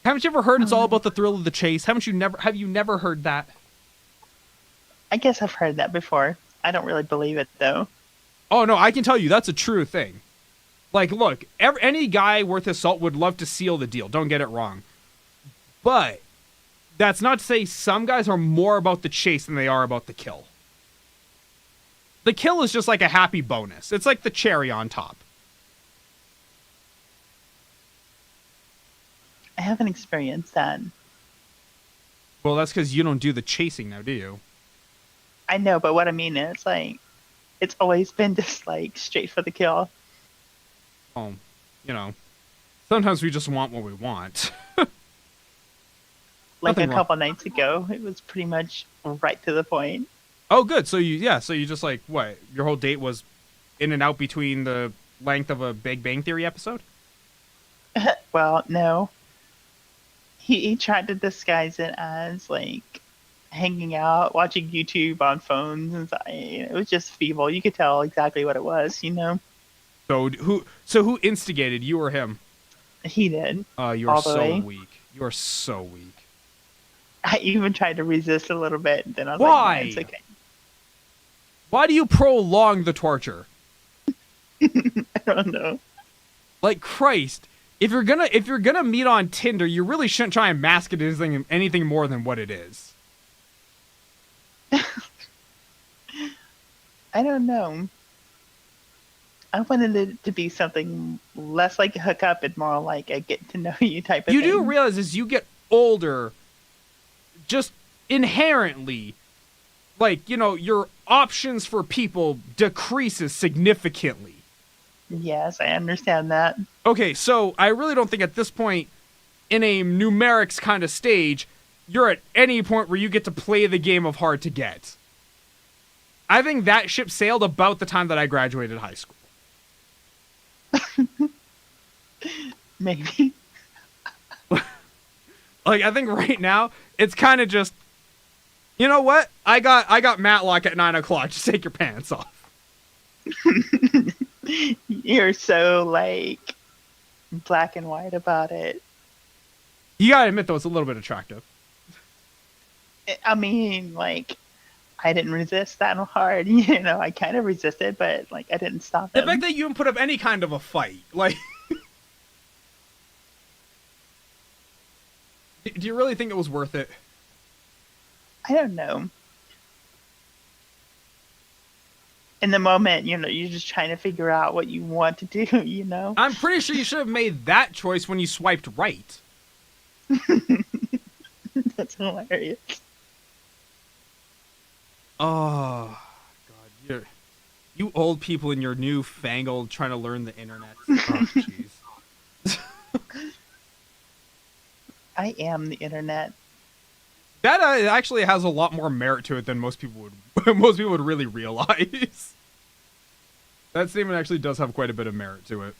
Haven't you ever heard it's all about the thrill of the chase? Have you never heard that? I guess I've heard that before. I don't really believe it, though. Oh, no, I can tell you that's a true thing. Like, look, any guy worth his salt would love to seal the deal. Don't get it wrong. But that's not to say some guys are more about the chase than they are about the kill. The kill is just like a happy bonus. It's like the cherry on top. I haven't experienced that. Well, that's because you don't do the chasing now, do you? I know, but what I mean is, like, it's always been just, like, straight for the kill. Oh, sometimes we just want what we want. Like Nothing a couple nights ago, it was pretty much right to the point. Oh, good. So you just like, what? Your whole date was in and out between the length of a Big Bang Theory episode? Well, no. He tried to disguise it as, like, hanging out, watching YouTube on phones, and it was just feeble. You could tell exactly what it was, So who instigated, you or him? He did. You are All the so way. weak. You are so weak. I even tried to resist a little bit, and then I was Why? like, no, it's okay. Why do you prolong the torture? I don't know. Like Christ, if you're gonna meet on Tinder, you really shouldn't try and mask it as anything more than what it is. I don't know. I wanted it to be something less like a hookup and more like a get to know you type of You thing. do realize as you get older, just inherently, like, you know, your options for people decreases significantly. Yes, I understand that. Okay, so I really don't think at this point, in a numerics kind of stage, you're at any point where you get to play the game of hard to get. I think that ship sailed about the time that I graduated high school. Maybe. Like, I think right now, it's kind of just, you know what? I got Matlock at 9 o'clock. Just take your pants off. You're so, like, black and white about it. You gotta admit, though, it's a little bit attractive. I mean, like, I didn't resist that hard. You know, I kind of resisted, but, like, I didn't stop The him. fact that you even put up any kind of a fight, like... Do you really think it was worth it? I don't know. In the moment, you know, you're just trying to figure out what you want to do, you know? I'm pretty sure you should have made that choice when you swiped right. That's hilarious. Oh, God. You old people in your newfangled trying to learn the internet. Oh, jeez. I am the internet. That actually has a lot more merit to it than most people would really realize. That statement actually does have quite a bit of merit to it.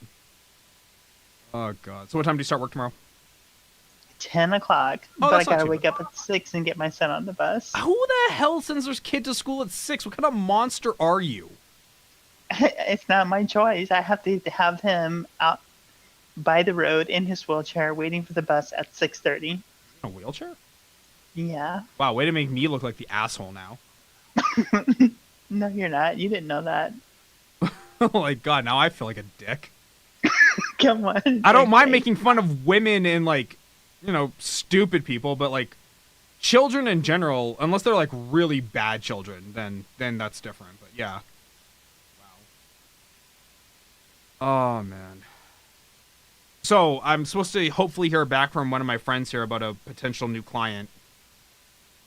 Oh, God. So what time do you start work tomorrow? 10 o'clock. Oh, But I that's not gotta too wake bad. up at 6 and get my son on the bus. Who the hell sends their kid to school at 6? What kind of monster are you? It's not my choice. I have to have him out by the road in his wheelchair waiting for the bus at 6:30. A wheelchair? Yeah. Wow, way to make me look like the asshole now. No, you're not. You didn't know that. Like, God, now I feel like a dick. Come on. I don't mind JK. making fun of women and, like, you know, stupid people, but, like, children in general, unless they're, like, really bad children, then that's different. But, yeah. Wow. Oh, man. So, I'm supposed to hopefully hear back from one of my friends here about a potential new client,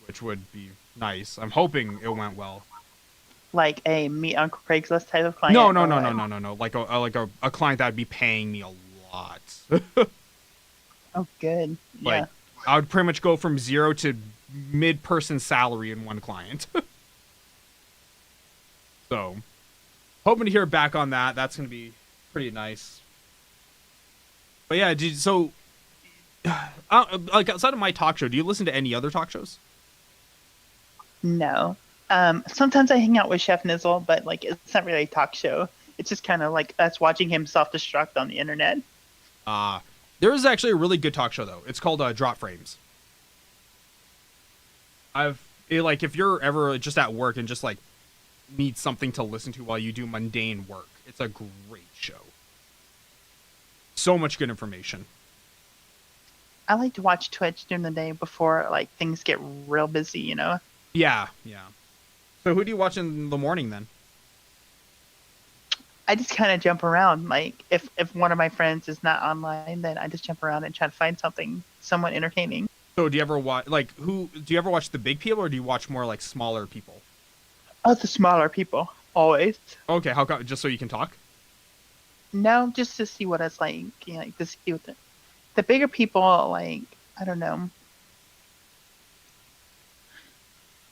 which would be nice. I'm hoping it went well. Like a meet on Craigslist type of client. No. or what? Like a client that would be paying me a lot. Oh, good. Like, Yeah. I would pretty much go from 0 to mid-person salary in one client. So, hoping to hear back on that. That's going to be pretty nice. But yeah, so, like, outside of my talk show, do you listen to any other talk shows? No. Sometimes I hang out with Chef Nizzle, but like it's not really a talk show. It's just kind of like us watching him self-destruct on the internet. There is actually a really good talk show, though. It's called Drop Frames. Like, if you're ever just at work and just, like, need something to listen to while you do mundane work, it's a great show. So much good information. I like to watch Twitch during the day before like things get real busy, you know. Yeah. So who do you watch in the morning, then? I just kind of jump around. Like if one of my friends is not online, then I just jump around and try to find something somewhat entertaining. So do you ever watch, like, do you ever watch the big people, or do you watch more, like, smaller people? Oh, the smaller people always. Okay, how come? Just so you can talk? No, just to see what it's like. You know, like to see what the bigger people like. I don't know.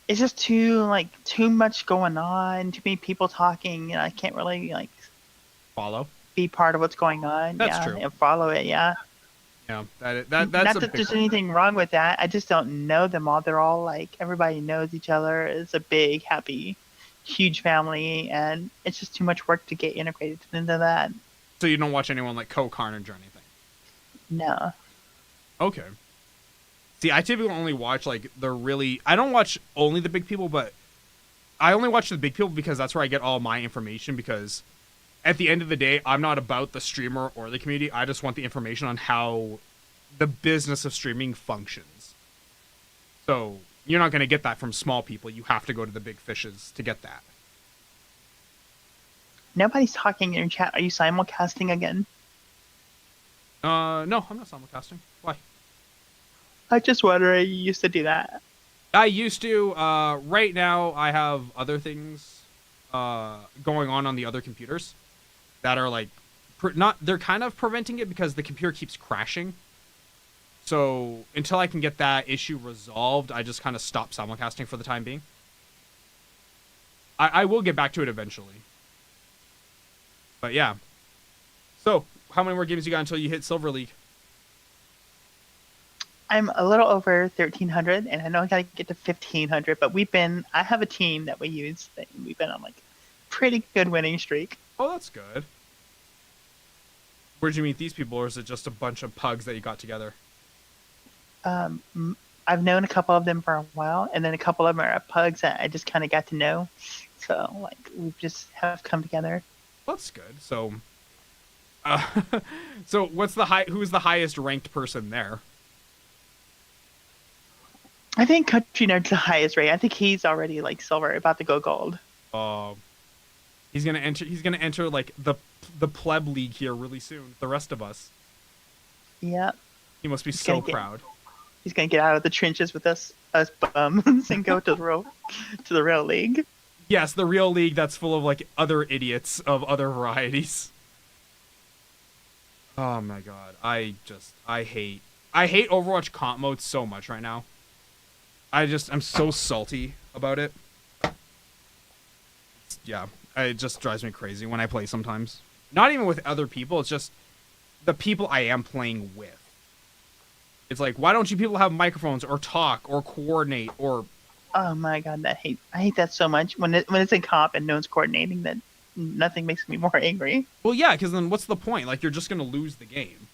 It's just too much going on. Too many people talking. You know, I can't really like Follow? be part of what's going on. That's yeah, true. and follow it. Yeah. Yeah, that's Not a that big there's one. anything wrong with that. I just don't know them all. They're all like everybody knows each other. It's a big, happy, huge family, and it's just too much work to get integrated into that. So you don't watch anyone like Co Carnage or anything? No. Okay. See, I typically only watch like I don't watch only the big people, but I only watch the big people because that's where I get all my information, because at the end of the day, I'm not about the streamer or the community. I just want the information on how the business of streaming functions. So you're not going to get that from small people. You have to go to the big fishes to get that. Nobody's talking in your chat. Are you simulcasting again? No, I'm not simulcasting. Why? I just wonder. You used to do that. I used to. Right now, I have other things going on the other computers that are like they're kind of preventing it because the computer keeps crashing. So until I can get that issue resolved, I just kind of stop simulcasting for the time being. I will get back to it eventually. But yeah. So, how many more games you got until you hit Silver League? I'm a little over 1,300, and I know I gotta get to 1,500. But I have a team that we use. That we've been on like pretty good winning streak. Oh, that's good. Where'd you meet these people, or is it just a bunch of pugs that you got together? I've known a couple of them for a while, and then a couple of them are pugs that I just kind of got to know. So like we've just have come together. That's good. So, so who's the highest ranked person there? I think Country Nerd's the highest rate. I think he's already like silver, about to go gold. He's gonna enter like the pleb league here really soon. The rest of us. Yeah. He must be so proud. He's gonna get out of the trenches with us bums and go to the real league. Yes, the real league that's full of like other idiots of other varieties. Oh my god, I hate Overwatch comp mode so much right now. I'm so salty about it. Yeah, it just drives me crazy when I play sometimes. Not even with other people, it's just the people I am playing with. It's like, why don't you people have microphones or talk or coordinate or... Oh my god, I hate that so much. When it's in comp and no one's coordinating, that nothing makes me more angry. Well, yeah, because then what's the point? Like, you're just going to lose the game.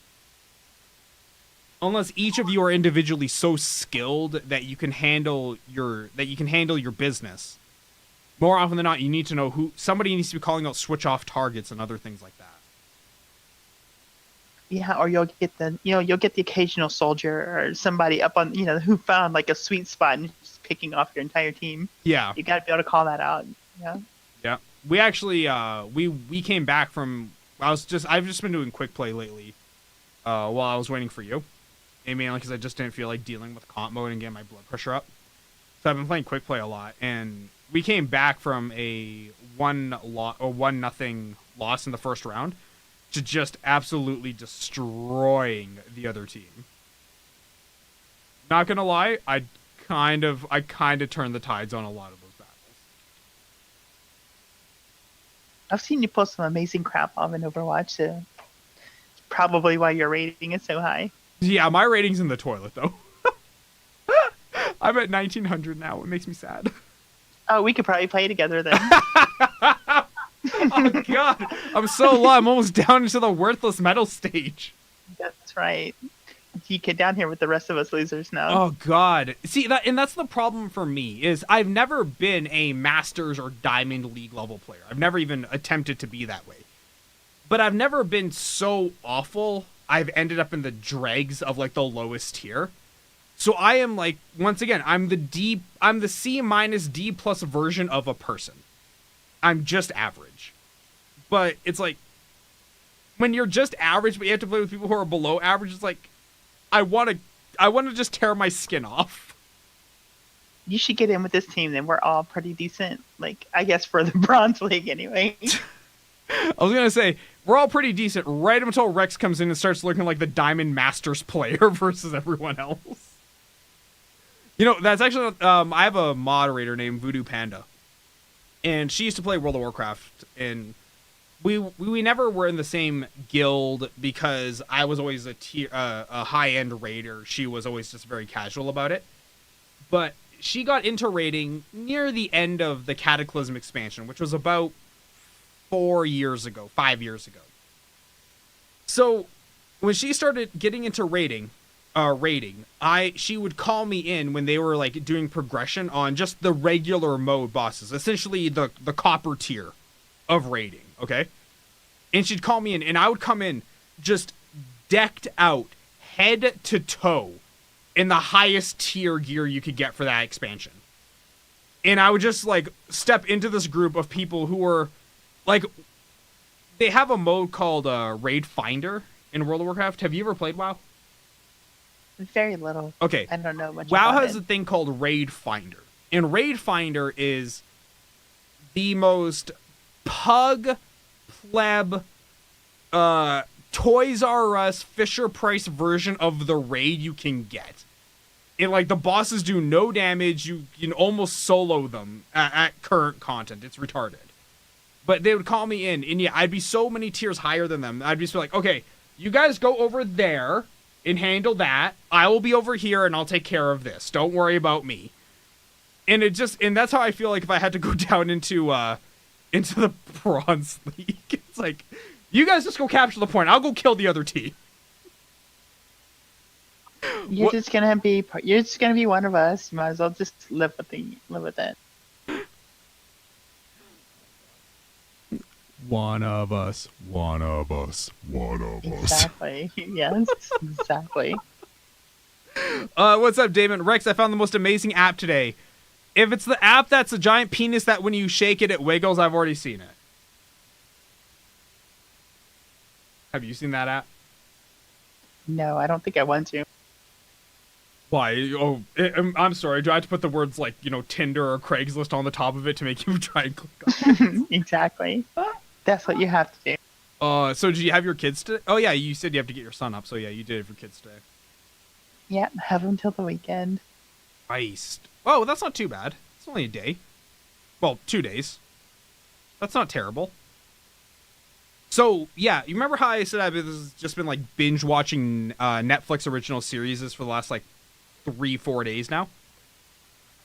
Unless each of you are individually so skilled that you can handle your business. More often than not, you need to know somebody needs to be calling out switch off targets and other things like that. Yeah, or you'll get the occasional soldier or somebody up on, who found like a sweet spot and just picking off your entire team. Yeah. You got to be able to call that out. Yeah. Yeah. We actually we came back from I've just been doing quick play lately while I was waiting for you. And mainly because I just didn't feel like dealing with comp mode and getting my blood pressure up. So I've been playing quick play a lot, and we came back from a 1-0 loss in the first round to just absolutely destroying the other team. Not gonna lie, I kind of turned the tides on a lot of those battles. I've seen you post some amazing crap on in Overwatch, so probably why your rating is so high. Yeah, my rating's in the toilet though. I'm at 1900 now. It makes me sad. Oh, we could probably play together then. Oh god, I'm so low. I'm almost down into the worthless metal stage. That's right. You get down here with the rest of us losers now. Oh god. See, that's the problem for me, is I've never been a Masters or Diamond League level player. I've never even attempted to be that way. But I've never been so awful I've ended up in the dregs of like the lowest tier. So I am like, once again, I'm the C- D+ version of a person. I'm just average. But it's like, when you're just average, but you have to play with people who are below average, it's like, I want to just tear my skin off. You should get in with this team then. We're all pretty decent. Like, I guess for the Bronze League anyway. I was going to say, we're all pretty decent right until Rex comes in and starts looking like the Diamond Masters player versus everyone else. That's actually, I have a moderator named Voodoo Panda. And she used to play World of Warcraft, and we never were in the same guild because I was always a high-end raider. She was always just very casual about it. But she got into raiding near the end of the Cataclysm expansion, which was about 5 years ago. So when she started getting into rating, she would call me in when they were like doing progression on just the regular mode bosses, essentially the copper tier of rating, okay? And she'd call me in, and I would come in just decked out, head to toe, in the highest tier gear you could get for that expansion. And I would just like step into this group of people who were like, they have a mode called Raid Finder in World of Warcraft. Have you ever played WoW? Very little. Okay. I don't know much WoW about has a it. thing called Raid Finder. And Raid Finder is the most pug pleb Toys R Us Fisher Price version of the raid you can get. And like the bosses do no damage, you can almost solo them at current content. It's retarded. But they would call me in, and yeah, I'd be so many tiers higher than them. I'd just be like, okay, you guys go over there and handle that. I will be over here and I'll take care of this. Don't worry about me. And and that's how I feel like if I had to go down into the Bronze League. It's like, you guys just go capture the point. I'll go kill the other team. You're just gonna be one of us. You might as well just live with it. One of us. One of us. One of us. Exactly. Yes. Exactly. What's up, Damon? Rex, I found the most amazing app today. If it's the app that's a giant penis that when you shake it, it wiggles, I've already seen it. Have you seen that app? No, I don't think I want to. Why? Oh, I'm sorry. Do I have to put the words like, Tinder or Craigslist on the top of it to make you try and click on it? Exactly. That's what you have to do. So did you have your kids today? Oh, yeah, you said you have to get your son up. So, yeah, you did it for kids today. Yeah, have them till the weekend. Christ. Oh, well, that's not too bad. It's only a day. Well, 2 days. That's not terrible. So, yeah, you remember how I said I've just been, like, binge-watching Netflix original series for the last, like, 3-4 days now?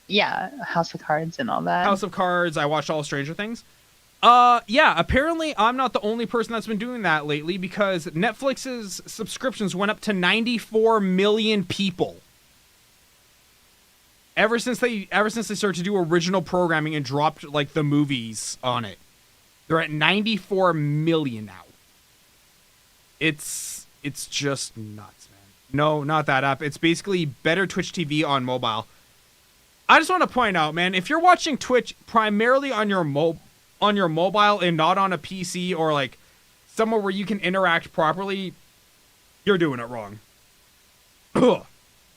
Yeah, House of Cards and all that. House of Cards, I watched all Stranger Things. Yeah, apparently I'm not the only person that's been doing that lately because Netflix's subscriptions went up to 94 million people. Ever since they started to do original programming and dropped like the movies on it. They're at 94 million now. It's just nuts, man. No, not that app. It's basically better Twitch TV on mobile. I just want to point out, man, if you're watching Twitch primarily on your mobile and not on a PC or like somewhere where you can interact properly, you're doing it wrong. Ugh.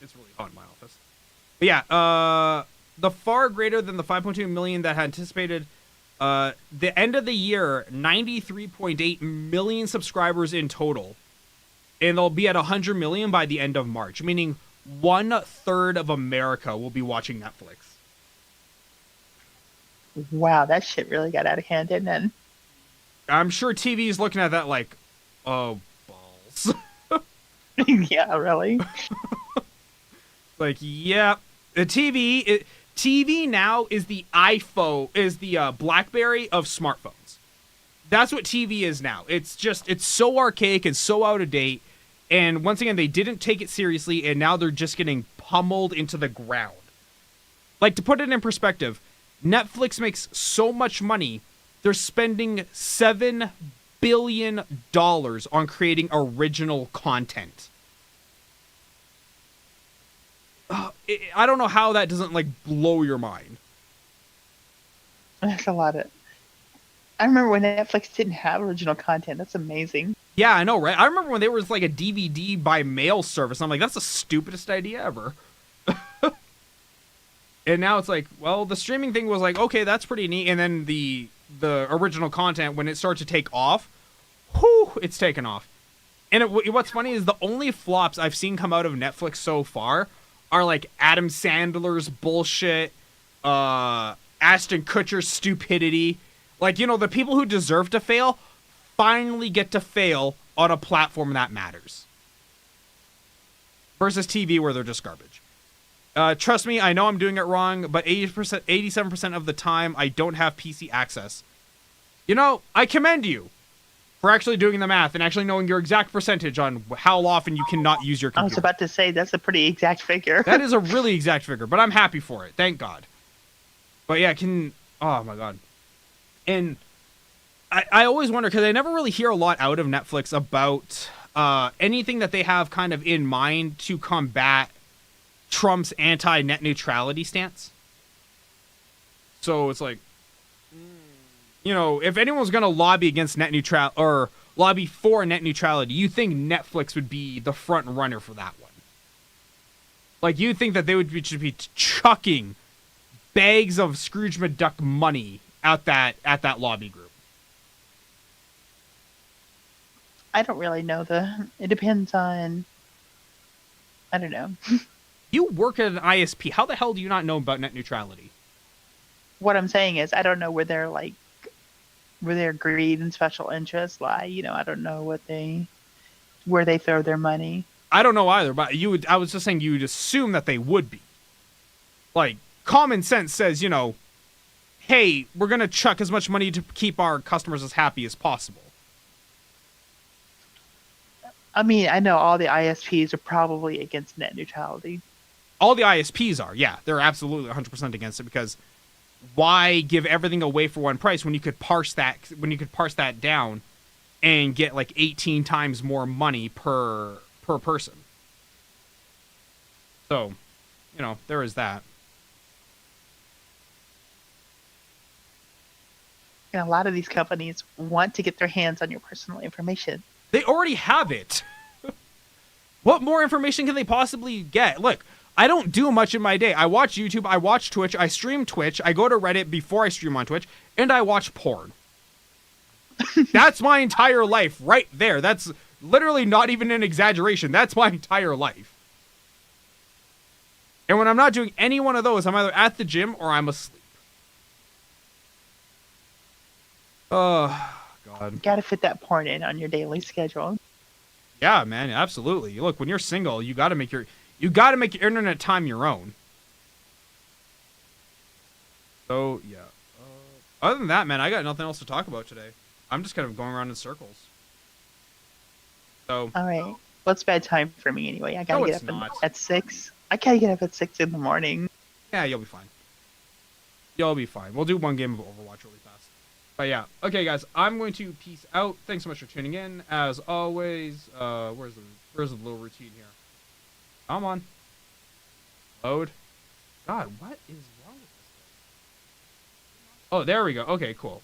It's really hot in my office. But yeah, the far greater than the 5.2 million that had anticipated. The end of the year, 93.8 million subscribers in total. And they'll be at 100 million by the end of March, meaning 1/3 of America will be watching Netflix. Wow, that shit really got out of hand, didn't it? I'm sure TV's looking at that like, oh, balls. Yeah, really. Like, yeah, the TV now is the iPhone, is the BlackBerry of smartphones. That's what TV is now. It's so archaic and so out of date. And once again, they didn't take it seriously, and now they're just getting pummeled into the ground. Like, to put it in perspective, Netflix makes so much money, they're spending $7 billion on creating original content. I don't know how that doesn't, like, blow your mind. That's a lot of... I remember when Netflix didn't have original content. That's amazing. Yeah, I know, right? I remember when there was, like, a DVD by mail service. I'm like, that's the stupidest idea ever. And now it's like, well, the streaming thing was like, okay, that's pretty neat. And then the original content, when it starts to take off, whew, it's taken off. And what's funny is the only flops I've seen come out of Netflix so far are like Adam Sandler's bullshit, Ashton Kutcher's stupidity. Like, the people who deserve to fail finally get to fail on a platform that matters. Versus TV where they're just garbage. Trust me, I know I'm doing it wrong, but 87% of the time I don't have PC access. I commend you. for actually doing the math and actually knowing your exact percentage on how often you cannot use your I was computer. about to say that's a pretty exact figure. That is a really exact figure, but I'm happy for it. Thank God. But yeah, oh my God. And I always wonder, because I never really hear a lot out of Netflix about anything that they have kind of in mind to combat Trump's anti-net neutrality stance. So it's like, you know, if anyone's going to lobby against net neutral or lobby for net neutrality, you think Netflix would be the front runner for that one. Like, you think that they would just be chucking bags of Scrooge McDuck money at that lobby group. I don't really know it depends on, I don't know. You work at an ISP. How the hell do you not know about net neutrality? What I'm saying is I don't know where their greed and special interests lie. You know, I don't know where they throw their money. I don't know either, but I was just saying you would assume that they would be. Like, common sense says, you know, hey, we're going to chuck as much money to keep our customers as happy as possible. I mean, I know all the ISPs are probably against net neutrality. All the ISPs are, yeah. They're absolutely 100% against it, because why give everything away for one price when you could parse that down and get like 18 times more money per person? So, you know, there is that. And a lot of these companies want to get their hands on your personal information. They already have it. What more information can they possibly get? Look, I don't do much in my day. I watch YouTube, I watch Twitch, I stream Twitch, I go to Reddit before I stream on Twitch, and I watch porn. That's my entire life right there. That's literally not even an exaggeration. That's my entire life. And when I'm not doing any one of those, I'm either at the gym or I'm asleep. Oh, God. You gotta fit that porn in on your daily schedule. Yeah, man, absolutely. Look, when you're single, you gotta make your internet time your own. So, yeah. Other than that, man, I got nothing else to talk about today. I'm just kind of going around in circles. So. All right. Well, it's bedtime for me anyway. I gotta get up at 6. I gotta get up at 6 in the morning. Yeah, you'll be fine. You'll be fine. We'll do one game of Overwatch really fast. But yeah. Okay, guys, I'm going to peace out. Thanks so much for tuning in. As always, where's the little routine here? Come on. Load. God, what is wrong with this thing? Oh, there we go. Okay, cool.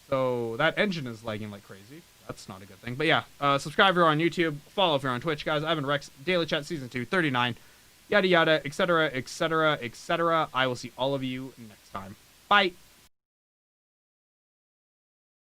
So that engine is lagging like crazy. That's not a good thing. But yeah, subscribe if you're on YouTube. Follow if you're on Twitch, guys. Ivan Rex, Daily Chat Season 2, 39. Yada yada, etc., etc., etc. I will see all of you next time. Bye.